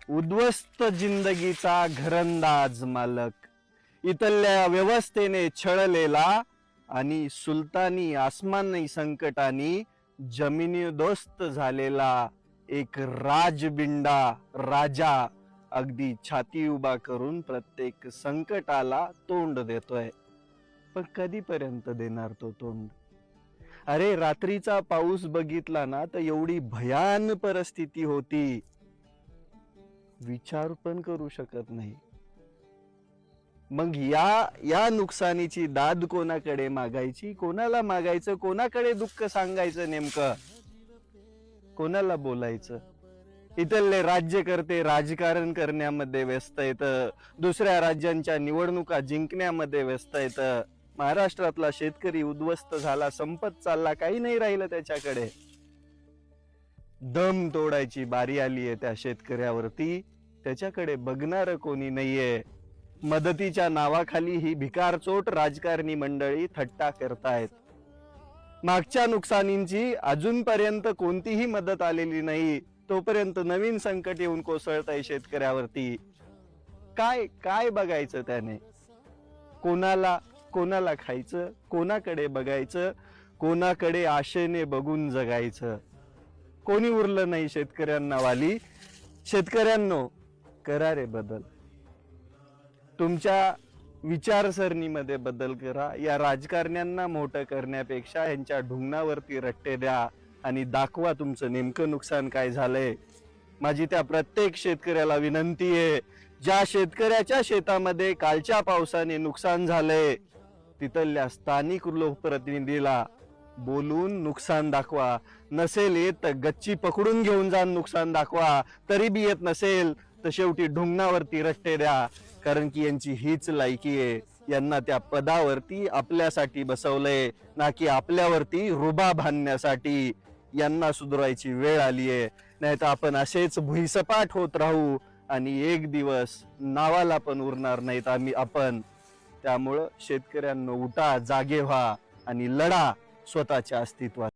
उद्ध्वस्त जिंदगीचा घरंदाज मालक, इथल्या व्यवस्थेने छळलेला आणि सुलतानी आसमानी संकटानी जमिनीदोस्त झालेला एक राजबिंडा राजा अगदी छाती उभा करून प्रत्येक संकटाला तोंड देतोय. पण कधीपर्यंत देणार तो तोंड? अरे रात्रीचा पाऊस बघितला ना तर एवढी भयान परिस्थिती होती, विचार पण करू शकत नाही. मग या नुकसानीची दाद कोणाकडे मागायची, कोणाला मागायचं, कोणाकडे दुःख सांगायचं, नेमकं कोणाला बोलायचं? इथले राज्यकर्ते राजकारण करण्यामध्ये व्यस्त आहेत, दुसऱ्या राज्यांच्या निवडणुका जिंकण्यामध्ये व्यस्त आहेत. महाराष्ट्रातला शेतकरी उद्ध्वस्त झाला, संपत चालला, काही नाही राहिलं त्याच्याकडे. दम तोडायची बारी आली आहे त्या शेतकऱ्यावरती, त्याच्याकडे बघणार कोणी नाहीये. मदतीच्या नावाखाली ही भिकारचोट राजकारणी मंडळी थट्टा करतायत. मागच्या नुकसानींची अजूनपर्यंत कोणतीही मदत आलेली नाही, तोपर्यंत नवीन संकट येऊन कोसळतंय शेतकऱ्यावरती. काय काय बघायचं त्याने? कोणाला खायचं, कोणाकडे बघायचं, कोणाकडे आशेने बघून जगायचं? कोणी उरलं नाही शेतकऱ्यांना वाली. शेतकऱ्यांनो, करा रे बदल. तुमच्या विचारसरणीमध्ये बदल करा. या राजकारण्यांना मोठं करण्यापेक्षा यांच्या ढुंगणावरती रट्टे द्या आणि दाखवा तुमचं नेमकं नुकसान काय झालंय. माझी त्या प्रत्येक शेतकऱ्याला विनंती आहे, ज्या शेतकऱ्याच्या शेतामध्ये कालच्या पावसाने नुकसान झालंय, तिथल्या स्थानिक लोकप्रतिनिधीला बोलून नुकसान दाखवा. नसेल येत तर गच्ची पकडून घेऊन जाऊन नुकसान दाखवा. तरी बी येत नसेल तर शेवटी ढुंगणावरती रट्टे द्या, कारण की यांची हीच लायकी आहे. यांना त्या पदावरती आपल्यासाठी बसवलंय, ना की आपल्यावरती रुबा बांधण्यासाठी. यांना सुधारायची वेळ आली आहे, नाही तर आपण असेच भुईसपाट होत राहू आणि एक दिवस नावाला पण उरणार नाहीत आपण. त्यामुळं शेतकऱ्यांनो, उठा, जागे व्हा आणि लढा स्वतःच्या अस्तित्वात.